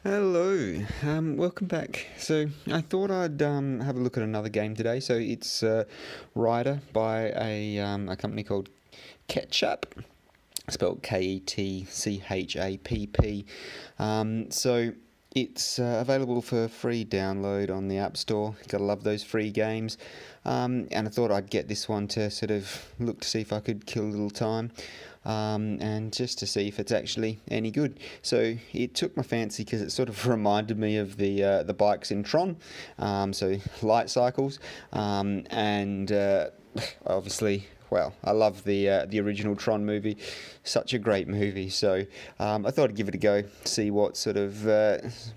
Hello, welcome back. So I thought I'd have a look at another game today. So it's Rider by a company called Ketchapp, spelled Ketchapp. So it's available for free download on the App Store. Gotta love those free games. And I thought I'd get this one to sort of look to see if I could kill a little time. And just to see if it's actually any good. So it took my fancy because it sort of reminded me of the bikes in Tron, so light cycles, and obviously. Well, I love the original Tron movie, such a great movie. So I thought I'd give it a go, see what sort of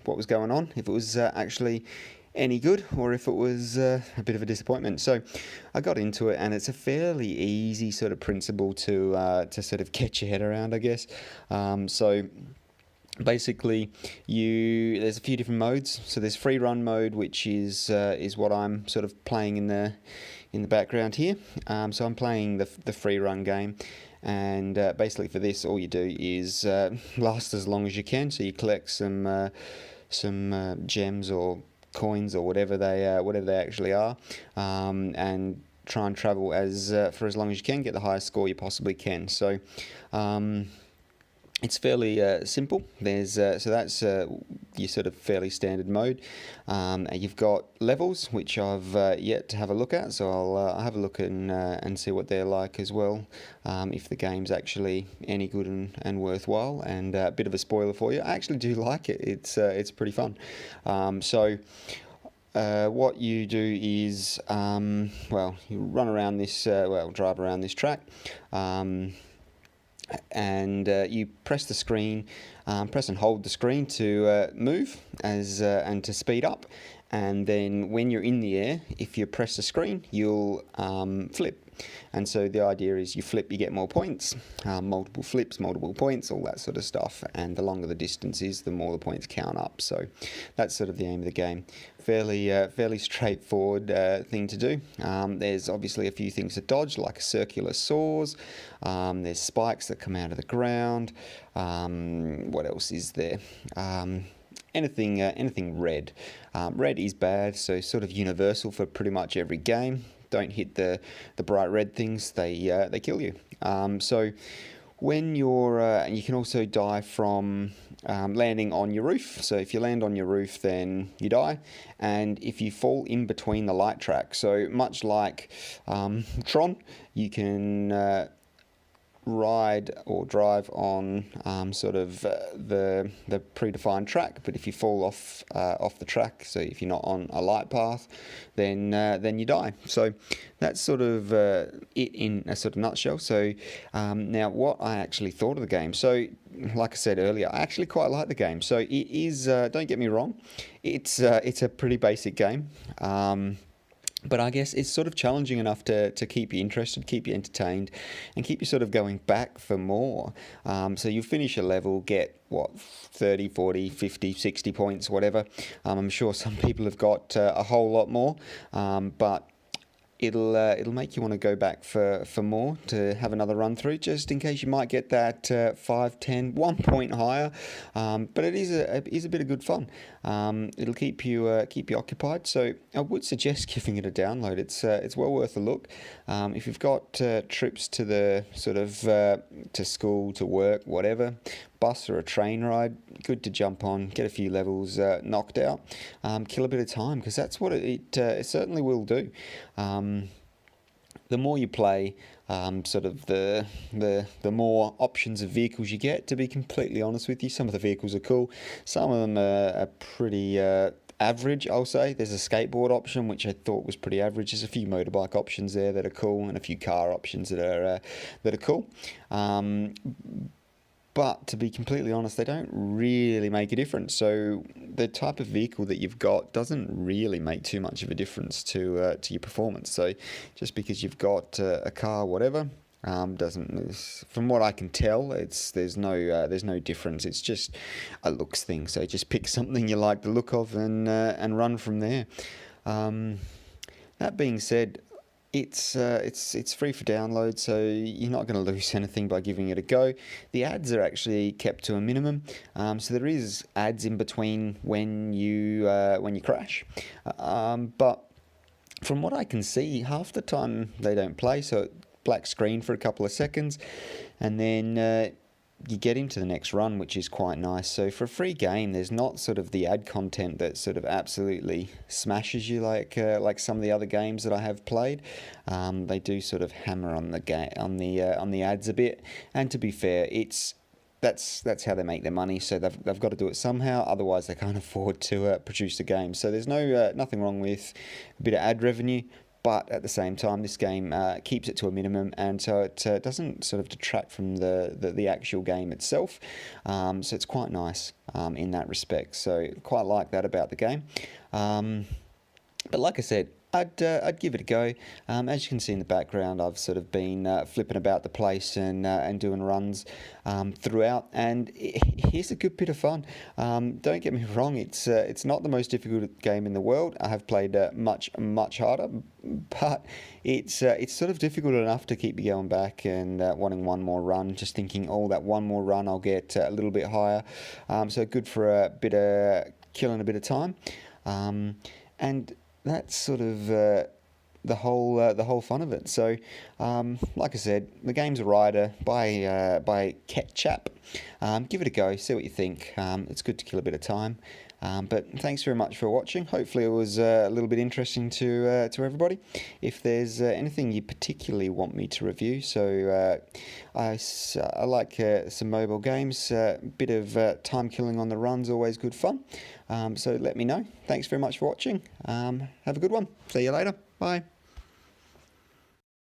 what was going on, if it was actually any good or if it was a bit of a disappointment. So I got into it, and it's a fairly easy sort of principle to sort of get your head around, I guess. So basically, there's a few different modes. So there's free run mode, which is what I'm sort of playing in the background here. So I'm playing the free run game. And basically for this, all you do is last as long as you can. So you collect some gems or coins or whatever they actually are, and try and travel for as long as you can, get the highest score you possibly can. So it's fairly simple. There's so that's your sort of fairly standard mode. You've got levels, which I've yet to have a look at, so I'll have a look and see what they're like as well, if the game's actually any good and worthwhile. And a bit of a spoiler for you, I actually do like it. It's pretty fun. What you do is, you run around this, drive around this track. And you press the screen, press and hold the screen to move and to speed up. And then when you're in the air, if you press the screen, you'll flip. And so the idea is you flip, you get more points, multiple flips, multiple points, all that sort of stuff. And the longer the distance is, the more the points count up. So that's sort of the aim of the game. Fairly straightforward thing to do. There's obviously a few things to dodge, like circular saws. There's spikes that come out of the ground. What else is there? Anything red. Red is bad, so sort of universal for pretty much every game. Don't hit the bright red things; they kill you. So when you're and you can also die from landing on your roof. So if you land on your roof, then you die. And if you fall in between the light tracks, so much like Tron, you can ride or drive on sort of the predefined track. But if you fall off the track, so if you're not on a light path, then you die. So that's sort of it in a sort of nutshell. So now what I actually thought of the game. So like I said earlier, I actually quite like the game. So it is, don't get me wrong, it's a pretty basic game. But I guess it's sort of challenging enough to keep you interested, keep you entertained, and keep you sort of going back for more. So you finish a level, get, 30, 40, 50, 60 points, whatever. I'm sure some people have got a whole lot more, but it'll make you want to go back for more, to have another run through, just in case you might get that 5, 10, 1 point higher. But it is a bit of good fun. It'll keep you occupied. So I would suggest giving it a download. It's well worth a look. If you've got trips to the sort of to school, to work, whatever, bus or a train ride, good to jump on, get a few levels knocked out, kill a bit of time, because that's what it certainly will do. The more you play, sort of the more options of vehicles you get. To be completely honest with you, some of the vehicles are cool. Some of them are pretty average, I'll say. There's a skateboard option, which I thought was pretty average. There's a few motorbike options there that are cool, and a few car options that are cool. But to be completely honest, they don't really make a difference. So the type of vehicle that you've got doesn't really make too much of a difference to your performance. So just because you've got a car, whatever, doesn't. From what I can tell, there's no difference. It's just a looks thing. So just pick something you like the look of and run from there. That being said, It's free for download, so you're not going to lose anything by giving it a go. The ads are actually kept to a minimum, so there is ads in between when you crash, but from what I can see, half the time they don't play, so black screen for a couple of seconds, and then you get into the next run, which is quite nice. So for a free game, there's not sort of the ad content that sort of absolutely smashes you like some of the other games that I have played. They do sort of hammer on the ads a bit, and to be fair, that's how they make their money. So they've got to do it somehow. Otherwise, they can't afford to produce a game. So there's nothing wrong with a bit of ad revenue. But at the same time, this game keeps it to a minimum, and so it doesn't sort of detract from the actual game itself. So it's quite nice in that respect. So quite like that about the game. But like I said, I'd give it a go. As you can see in the background, I've sort of been flipping about the place and doing runs throughout, and here's a good bit of fun. Don't get me wrong, it's not the most difficult game in the world. I have played much harder, but it's sort of difficult enough to keep you going back and wanting one more run. Just thinking, oh, that one more run, I'll get a little bit higher. So good for a bit of killing a bit of time, and that's sort of the whole fun of it. So, like I said, the game's a rider by Ketchapp. Give it a go, see what you think. It's good to kill a bit of time. But thanks very much for watching. Hopefully it was a little bit interesting to everybody. If there's anything you particularly want me to review, so I like some mobile games. Bit of time killing on the run's always good fun. So let me know. Thanks very much for watching. Have a good one. See you later. Bye.